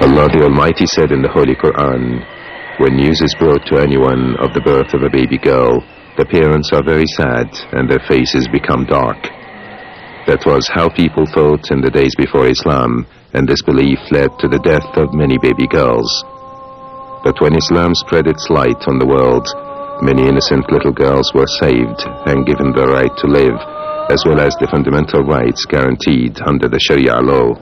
Allah the Almighty said in the Holy Quran, when news is brought to anyone of the birth of a baby girl, the parents are very sad and their faces become dark. That was how people thought in the days before Islam, and this belief led to the death of many baby girls. But when Islam spread its light on the world, many innocent little girls were saved and given the right to live, as well as the fundamental rights guaranteed under the Sharia law.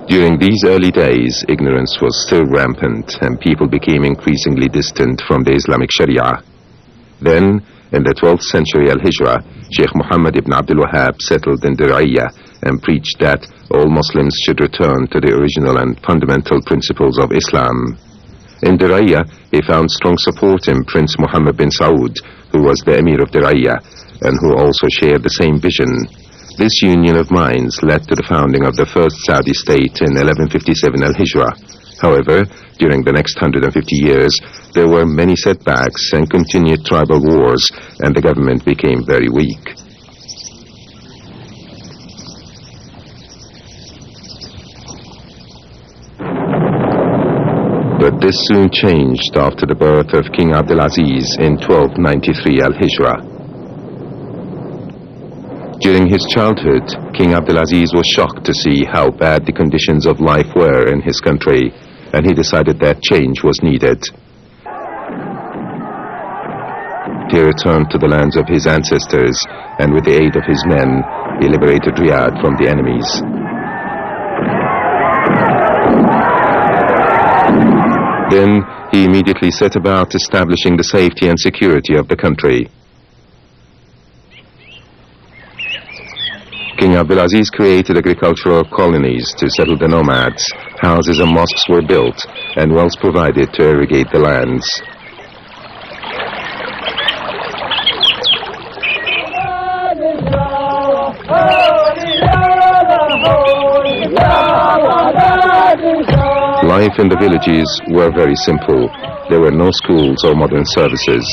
During these early days, ignorance was still rampant and people became increasingly distant from the Islamic Sharia. Then, in the 12th century Al-Hijrah, Sheikh Muhammad ibn Abdul Wahhab settled in Diriyah and preached that all Muslims should return to the original and fundamental principles of Islam. In Diriyah, he found strong support in Prince Muhammad bin Saud, who was the Emir of Diriyah, and who also shared the same vision. This union of minds led to the founding of the first Saudi state in 1157 Al-Hijrah. However, during the next 150 years, there were many setbacks and continued tribal wars, and the government became very weak. But this soon changed after the birth of King Abdulaziz in 1293 Al-Hijrah. During his childhood, King Abdulaziz was shocked to see how bad the conditions of life were in his country, and he decided that change was needed. He returned to the lands of his ancestors, and with the aid of his men, he liberated Riyadh from the enemies. Then he immediately set about establishing the safety and security of the country. King Abdulaziz created agricultural colonies to settle the nomads. Houses and mosques were built, and wells provided to irrigate the lands. Life in the villages were very simple. There were no schools or modern services.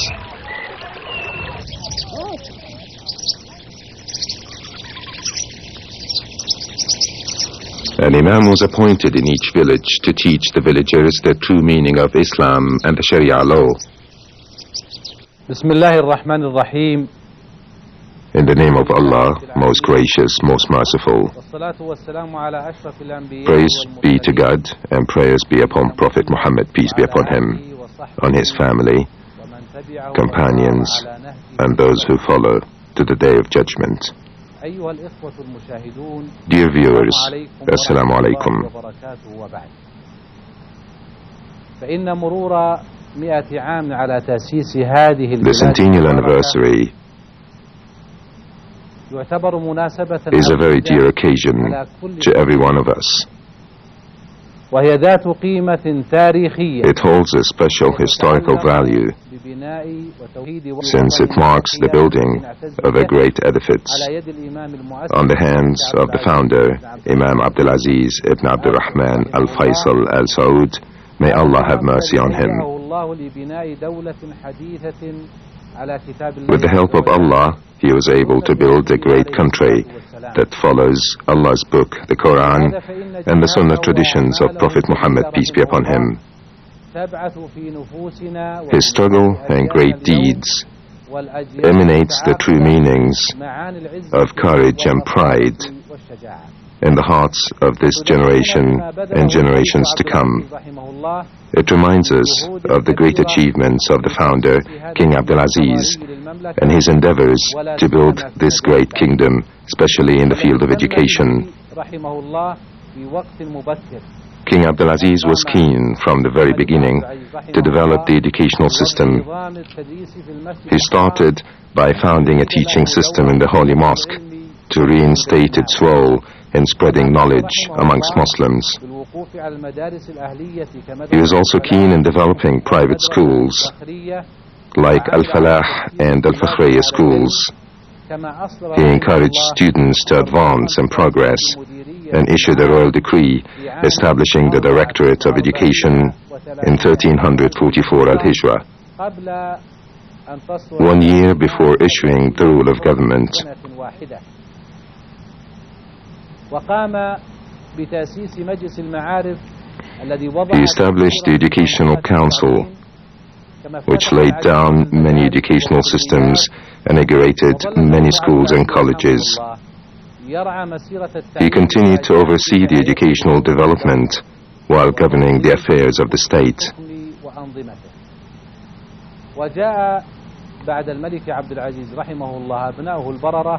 An imam was appointed in each village to teach the villagers the true meaning of Islam and the Sharia law. Bismillahir Rahmanir Rahim. In the name of Allah, most gracious, most merciful. Praise be to God and prayers be upon Prophet Muhammad, peace be upon him, on his family, companions, and those who follow to the day of judgment. Dear viewers, Assalamu alaikum. The centennial anniversary is a very dear occasion to every one of us. It holds a special historical value since it marks the building of a great edifice on the hands of the founder, Imam Abdulaziz ibn Abdurrahman al-Faisal al-Saud. May Allah have mercy on him. With the help of Allah, he was able to build a great country that follows Allah's book, the Quran, and the Sunnah traditions of Prophet Muhammad, peace be upon him. His struggle and great deeds emanates the true meanings of courage and pride in the hearts of this generation and generations to come. It reminds us of the great achievements of the founder, King Abdulaziz, and his endeavors to build this great kingdom, especially in the field of education. King Abdulaziz was keen from the very beginning to develop the educational system. He started by founding a teaching system in the Holy Mosque to reinstate its role in spreading knowledge amongst Muslims. He was also keen in developing private schools like Al-Falah and Al-Fakhriya schools. He encouraged students to advance and progress and issued a royal decree establishing the Directorate of Education in 1344 Al-Hijrah. 1 year before issuing the rule of government. He established the Educational Council, which laid down many educational systems, inaugurated many schools and colleges. He continued to oversee the educational development while governing the affairs of the state.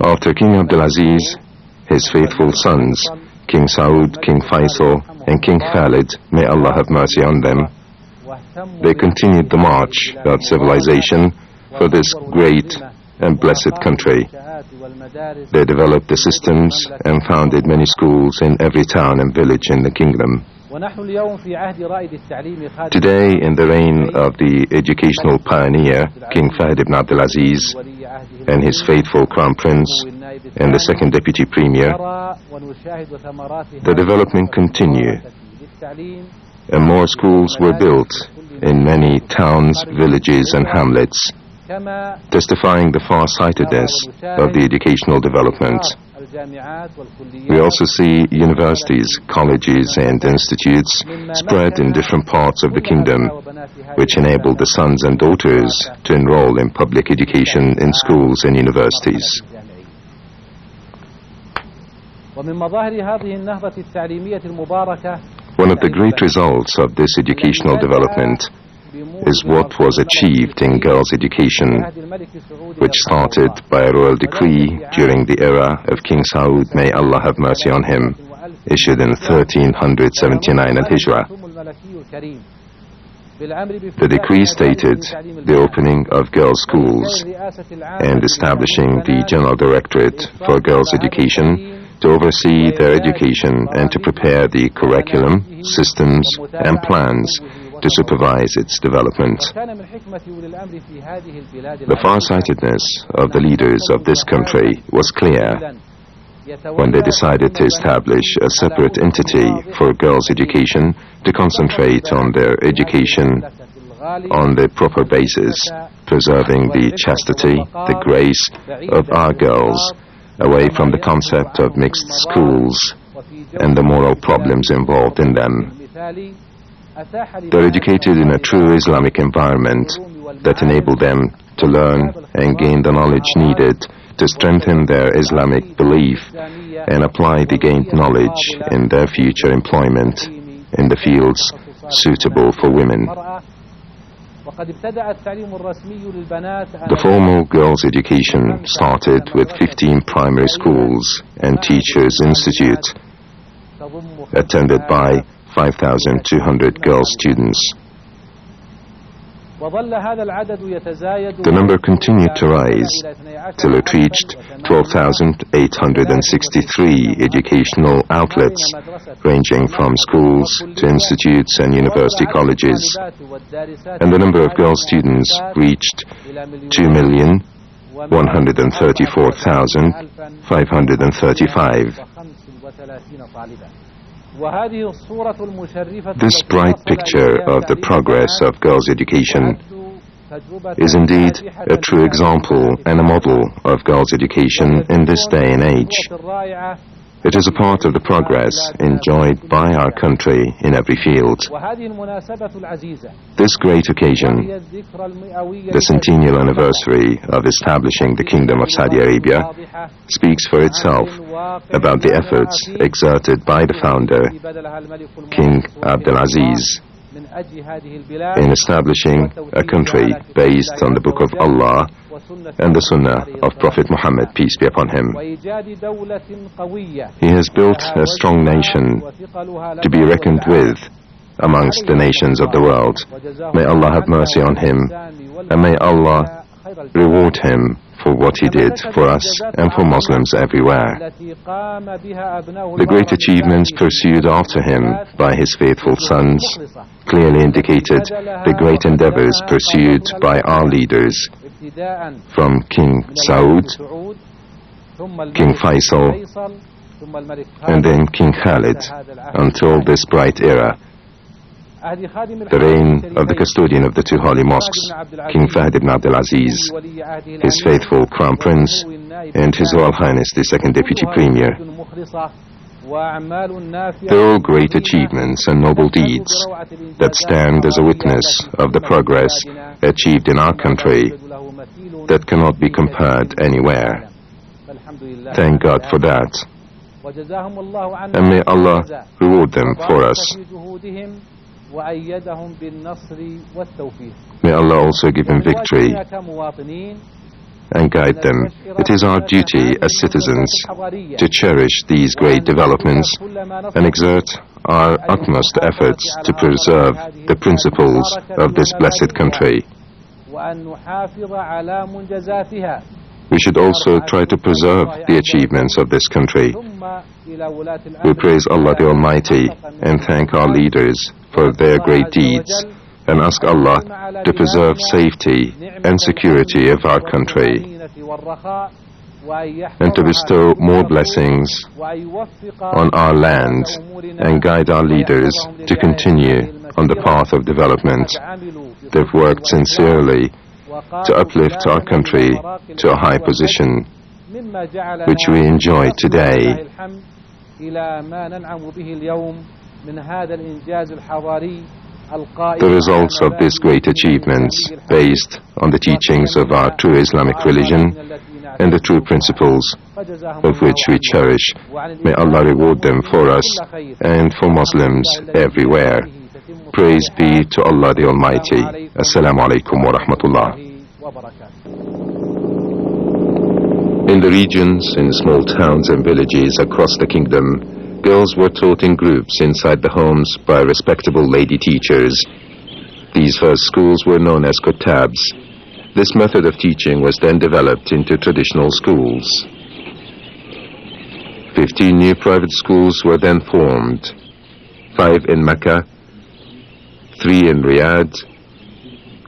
After King Abdulaziz, his faithful sons, King Saud, King Faisal, and King Khalid, may Allah have mercy on them, they continued the march of civilization for this great and blessed country. They developed the systems and founded many schools in every town and village in the kingdom. Today, in the reign of the educational pioneer, King Fahd ibn Abdulaziz, and his faithful crown prince, and the second deputy premier, the development continued, and more schools were built in many towns, villages and hamlets, testifying the far-sightedness of the educational development. We also see universities, colleges and institutes spread in different parts of the kingdom, which enable the sons and daughters to enroll in public education in schools and universities. One of the great results of this educational development is what was achieved in girls' education, which started by a royal decree during the era of King Saud, may Allah have mercy on him, issued in 1379 al-Hijrah. The decree stated the opening of girls' schools and establishing the General Directorate for Girls' Education to oversee their education and to prepare the curriculum, systems and plans to supervise its development. The farsightedness of the leaders of this country was clear when they decided to establish a separate entity for girls' education to concentrate on their education on the proper basis, preserving the chastity, the grace of our girls, away from the concept of mixed schools and the moral problems involved in them. They're educated in a true Islamic environment that enabled them to learn and gain the knowledge needed to strengthen their Islamic belief and apply the gained knowledge in their future employment in the fields suitable for women. The formal girls' education started with 15 primary schools and teachers' institutes, attended by 5,200 girl students. The number continued to rise till it reached 12,863 educational outlets, ranging from schools to institutes and university colleges, and the number of girl students reached 2,134,535. This bright picture of the progress of girls' education is indeed a true example and a model of girls' education in this day and age. It is a part of the progress enjoyed by our country in every field. This great occasion, the centennial anniversary of establishing the Kingdom of Saudi Arabia, speaks for itself about the efforts exerted by the founder, King Abdulaziz, in establishing a country based on the Book of Allah and the Sunnah of Prophet Muhammad, peace be upon him. He has built a strong nation to be reckoned with amongst the nations of the world. May Allah have mercy on him, and may Allah reward him for what he did for us and for Muslims everywhere. The great achievements pursued after him by his faithful sons clearly indicated the great endeavors pursued by our leaders, from King Saud, King Faisal, and then King Khalid, until this bright era, the reign of the custodian of the two holy mosques, King Fahd ibn Abdulaziz, his faithful crown prince, and His Royal Highness the second deputy premier. They're all great achievements and noble deeds that stand as a witness of the progress achieved in our country that cannot be compared anywhere. Thank God for that. And may Allah reward them for us. May Allah also give them victory and guide them. It is our duty as citizens to cherish these great developments and exert our utmost efforts to preserve the principles of this blessed country. We should also try to preserve the achievements of this country. We praise Allah the Almighty and thank our leaders for their great deeds and ask Allah to preserve safety and security of our country and to bestow more blessings on our land and guide our leaders to continue on the path of development. They've worked sincerely to uplift our country to a high position which we enjoy today. The results of these great achievements, based on the teachings of our true Islamic religion and the true principles of which we cherish, may Allah reward them for us and for Muslims everywhere. Praise be to Allah the Almighty. Assalamu alaikum wa rahmatullah. In the regions, in small towns and villages across the kingdom, girls were taught in groups inside the homes by respectable lady teachers. These first schools were known as kutabs. This method of teaching was then developed into traditional schools. 15 new private schools were then formed, 5 in Mecca, 3 in Riyadh,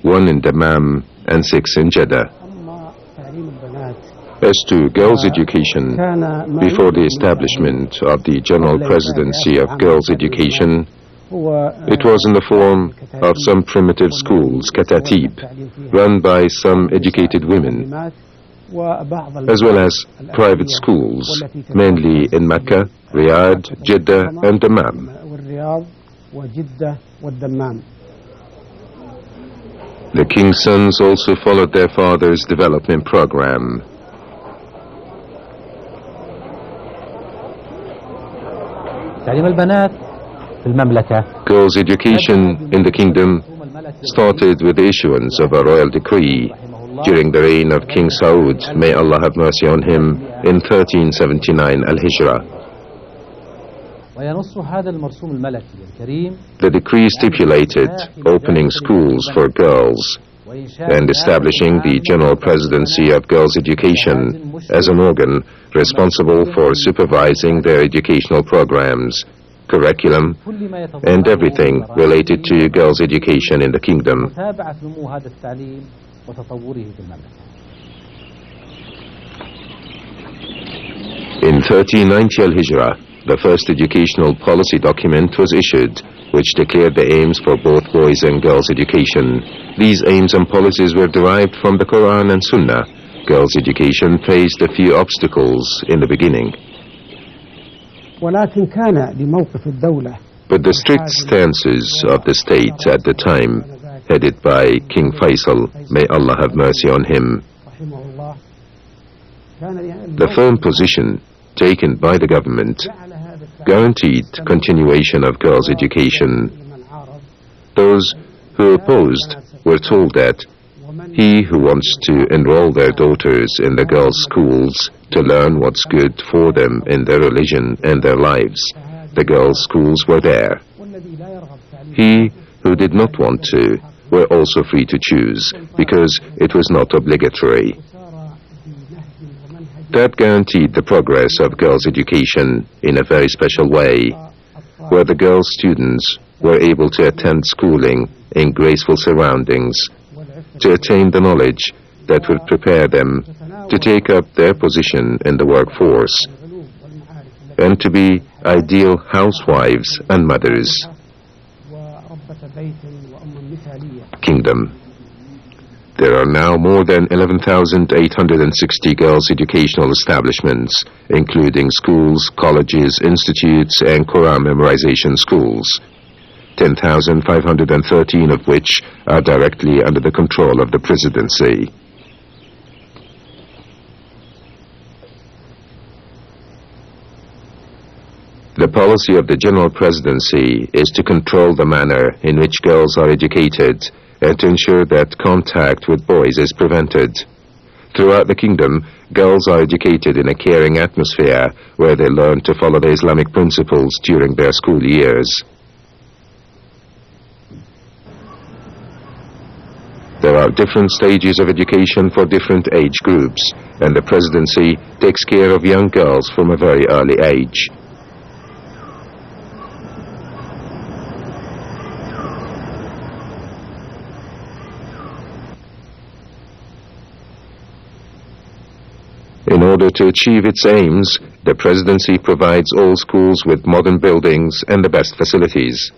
1 in Dammam, and 6 in Jeddah. As to girls' education, before the establishment of the General Presidency of Girls' Education, it was in the form of some primitive schools, katatib, run by some educated women, as well as private schools, mainly in Mecca, Riyadh, Jeddah, and Dammam. The king's sons also followed their father's development program. تعليم البنات في المملكة. Girls' education in the kingdom started with the issuance of a royal decree during the reign of King Saud, may Allah have mercy on him, in 1379 Al-Hijrah. وينص هذا المرسوم الملكي الكريم. The decree stipulated opening schools for girls and establishing the General Presidency of Girls' Education as an organ responsible for supervising their educational programs, curriculum, and everything related to girls' education in the kingdom. In 1390 Al-Hijrah, the first educational policy document was issued, which declared the aims for both boys and girls' education. These aims and policies were derived from the Quran and Sunnah. Girls' education faced a few obstacles in the beginning. But the strict stances of the state at the time, headed by King Faisal, may Allah have mercy on him, the firm position taken by the government guaranteed continuation of girls' education. Those who opposed were told that he who wants to enroll their daughters in the girls' schools to learn what's good for them in their religion and their lives, the girls' schools were there. He who did not want to were also free to choose, because it was not obligatory. That guaranteed the progress of girls' education in a very special way, where the girl students were able to attend schooling in graceful surroundings, to attain the knowledge that would prepare them to take up their position in the workforce, and to be ideal housewives and mothers. Kingdom. There are now more than 11,860 girls' educational establishments, including schools, colleges, institutes, and Quran memorization schools, 10,513 of which are directly under the control of the presidency. The policy of the General Presidency is to control the manner in which girls are educated and to ensure that contact with boys is prevented. Throughout the kingdom, girls are educated in a caring atmosphere where they learn to follow the Islamic principles during their school years. There are different stages of education for different age groups, and the presidency takes care of young girls from a very early age. In order to achieve its aims, the presidency provides all schools with modern buildings and the best facilities.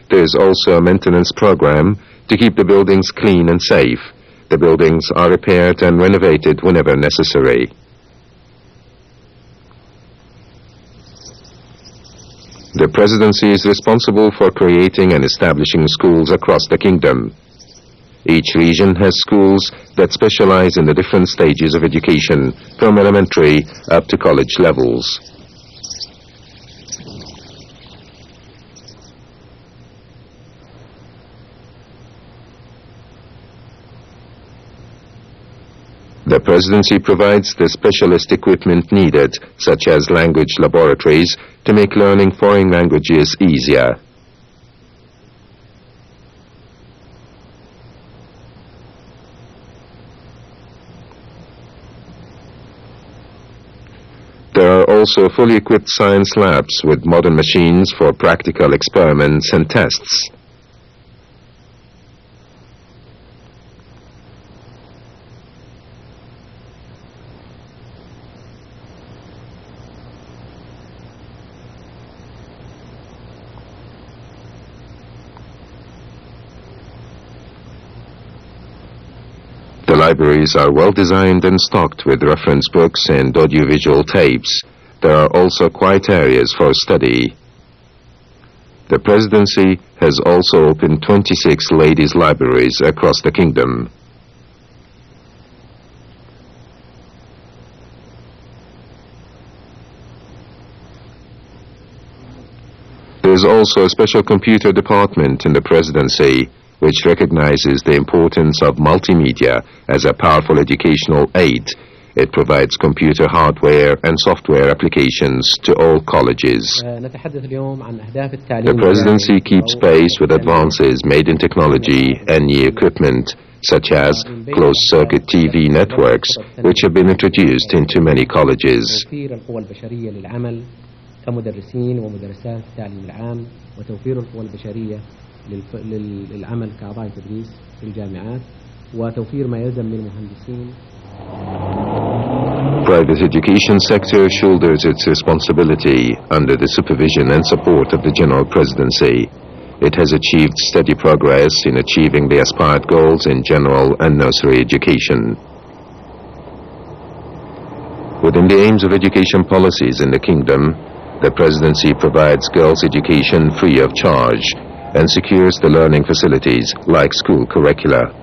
There is also a maintenance program to keep the buildings clean and safe. The buildings are repaired and renovated whenever necessary. The presidency is responsible for creating and establishing schools across the kingdom. Each region has schools that specialize in the different stages of education, from elementary up to college levels. The presidency provides the specialist equipment needed, such as language laboratories, to make learning foreign languages easier. There are also fully equipped science labs with modern machines for practical experiments and tests. The libraries are well designed and stocked with reference books and audiovisual tapes. There are also quiet areas for study. The presidency has also opened 26 ladies' libraries across the kingdom. There is also a special computer department in the presidency, which recognizes the importance of multimedia as a powerful educational aid. It provides computer hardware and software applications to all colleges. The presidency keeps pace with advances made in technology and new equipment, such as closed-circuit TV networks, which have been introduced into many colleges. كمدرسين ومدرسات التعليم العام وتوفير القوى البشرية للعمل كأعضاء تدريس في الجامعات وتوفير ما يلزم للمهندسين. Private education sector shoulders its responsibility under the supervision and support of the General Presidency. It has achieved steady progress in achieving the aspired goals in general and nursery education. Within the aims of education policies in the kingdom, the presidency provides girls' education free of charge and secures the learning facilities like school curricula.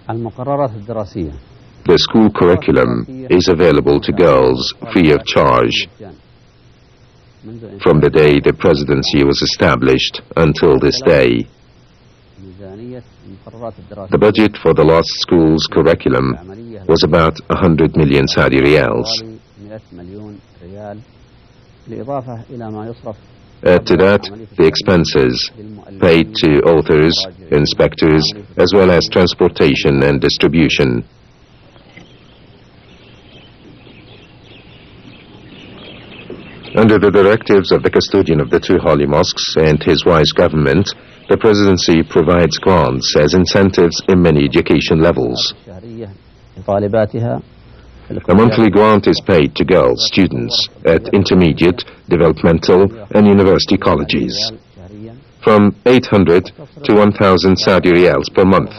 The school curriculum is available to girls free of charge from the day the presidency was established until this day. The budget for the last school's curriculum was about 100 million Saudi riyals. Add to that the expenses paid to authors, inspectors, as well as transportation and distribution. Under the directives of the custodian of the two holy mosques and his wise government, the presidency provides grants as incentives in many education levels. A monthly grant is paid to girl students at intermediate, developmental and university colleges. from 800 to 1,000 Saudi riyals per month.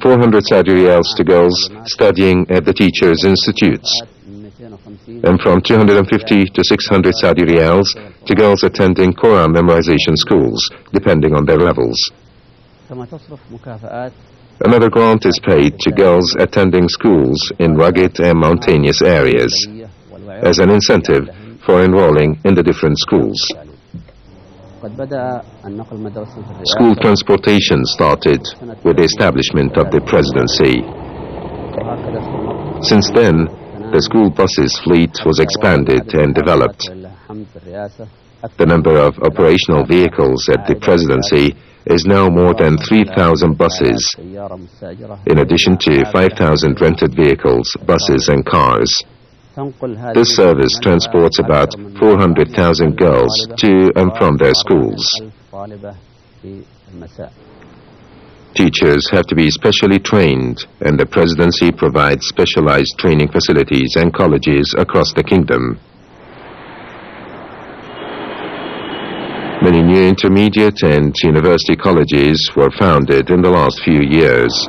400 Saudi riyals to girls studying at the teachers' institutes, and from 250 to 600 Saudi riyals to girls attending Quran memorization schools, depending on their levels. Another grant is paid to girls attending schools in rugged and mountainous areas as an incentive for enrolling in the different schools. School transportation started with the establishment of the presidency. Since then, the school buses fleet was expanded and developed. The number of operational vehicles at the presidency is now more than 3,000 buses, in addition to 5,000 rented vehicles, buses and cars. This service transports about 400,000 girls to and from their schools. Teachers have to be specially trained, and the presidency provides specialized training facilities and colleges across the kingdom. Many new intermediate and university colleges were founded in the last few years.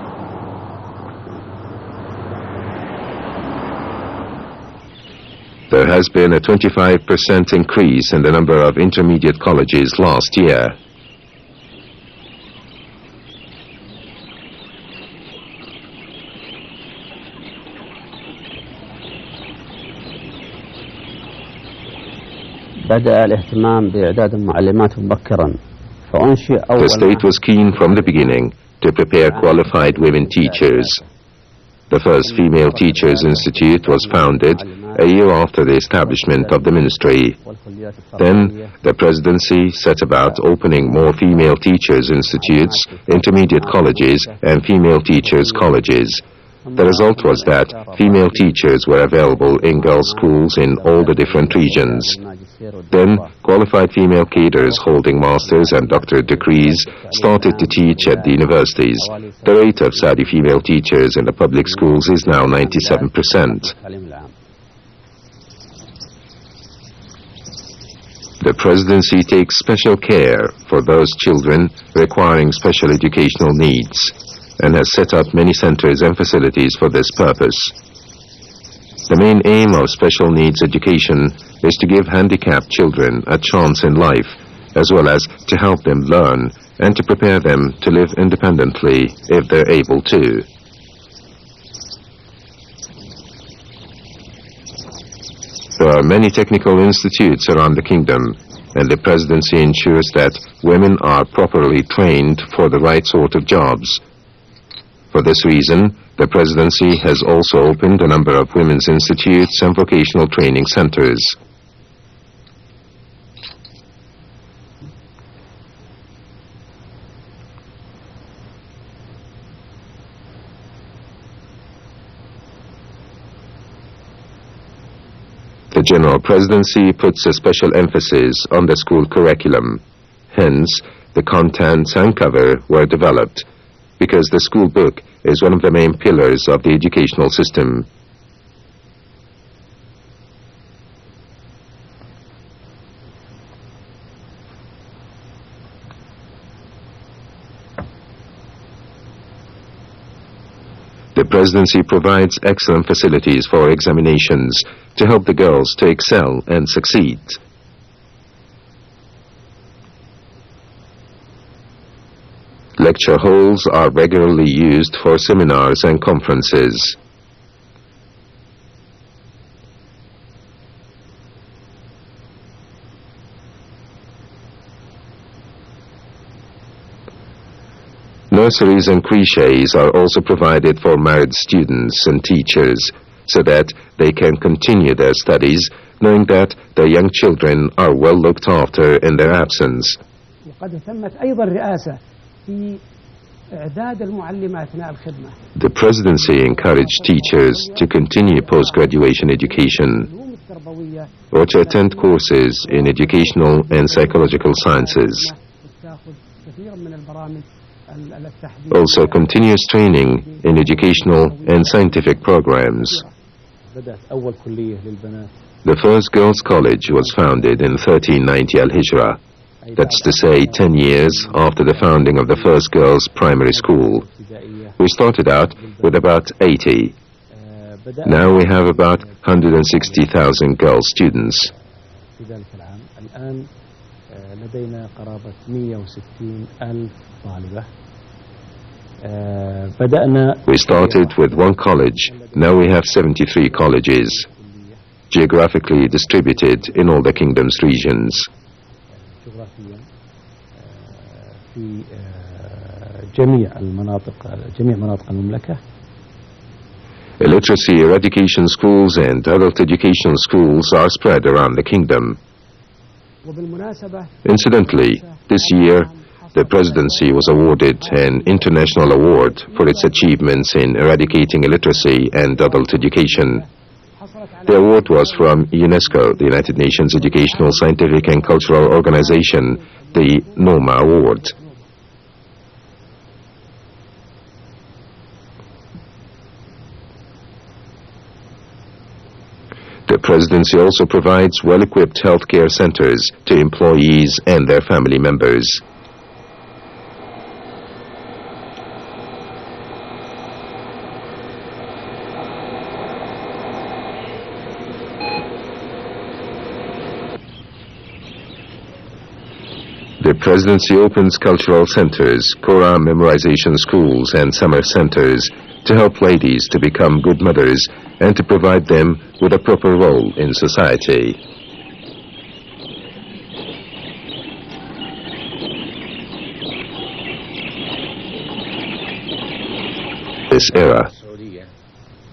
There has been a 25% increase in the number of intermediate colleges last year. The state was keen from the beginning to prepare qualified women teachers. The first Female Teachers Institute was founded a year after the establishment of the ministry. Then, the presidency set about opening more Female Teachers Institutes, intermediate colleges, and Female Teachers Colleges. The result was that female teachers were available in girls' schools in all the different regions. Then, qualified female cadres holding master's and doctorate degrees started to teach at the universities. The rate of Saudi female teachers in the public schools is now 97%. The presidency takes special care for those children requiring special educational needs, and has set up many centers and facilities for this purpose. The main aim of special needs education is to give handicapped children a chance in life, as well as to help them learn and to prepare them to live independently if they're able to. There are many technical institutes around the kingdom, and the presidency ensures that women are properly trained for the right sort of jobs. For this reason, the presidency has also opened a number of women's institutes and vocational training centers. The General Presidency puts a special emphasis on the school curriculum. Hence, the contents and cover were developed, because the school book is one of the main pillars of the educational system. The presidency provides excellent facilities for examinations to help the girls to excel and succeed. Lecture halls are regularly used for seminars and conferences. Nurseries and creches are also provided for married students and teachers, so that they can continue their studies, knowing that their young children are well looked after in their absence. The presidency encouraged teachers to continue post-graduation education or to attend courses in educational and psychological sciences. Also continuous training in educational and scientific programs. The first girls' college was founded in 1390 Al-Hijra. That's to say, 10 years after the founding of the first girls' primary school. We started out with about 80. Now we have about 160,000 girl students. We started with one college. Now we have 73 colleges, geographically distributed in all the kingdom's regions. في جميع مناطق المملكة. Illiteracy eradication schools and adult educational schools are spread around the kingdom. Incidentally, this year, the presidency was awarded an international award for its achievements in eradicating illiteracy and adult education. The award was from UNESCO, the United Nations Educational, Scientific and Cultural Organization, the NOMA Award. The presidency also provides well-equipped healthcare centers to employees and their family members. The presidency opens cultural centers, Quran memorization schools and summer centers to help ladies to become good mothers and to provide them with a proper role in society. This era,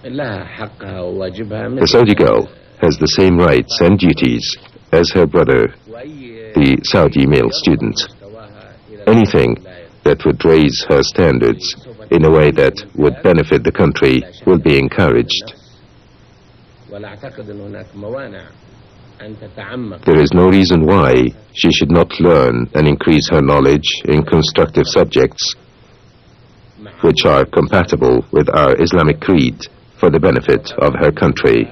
the Saudi girl has the same rights and duties as her brother, the Saudi male student. Anything that would raise her standards in a way that would benefit the country will be encouraged. There is no reason why she should not learn and increase her knowledge in constructive subjects which are compatible with our Islamic creed for the benefit of her country.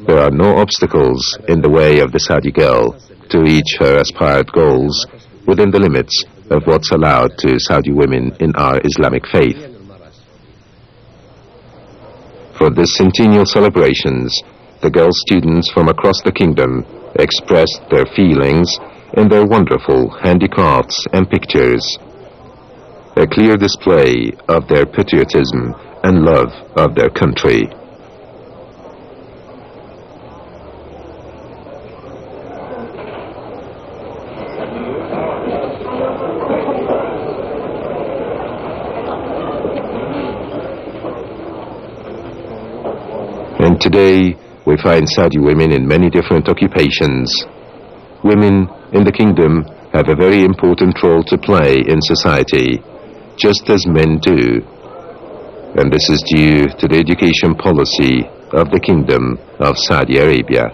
There are no obstacles in the way of the Saudi girl to reach her aspired goals within the limits of what's allowed to Saudi women in our Islamic faith. For this centennial celebrations, the girl students from across the kingdom expressed their feelings in their wonderful handicrafts and pictures, a clear display of their patriotism and love of their country. And today, we find Saudi women in many different occupations. Women in the kingdom have a very important role to play in society, just as men do. And this is due to the education policy of the Kingdom of Saudi Arabia.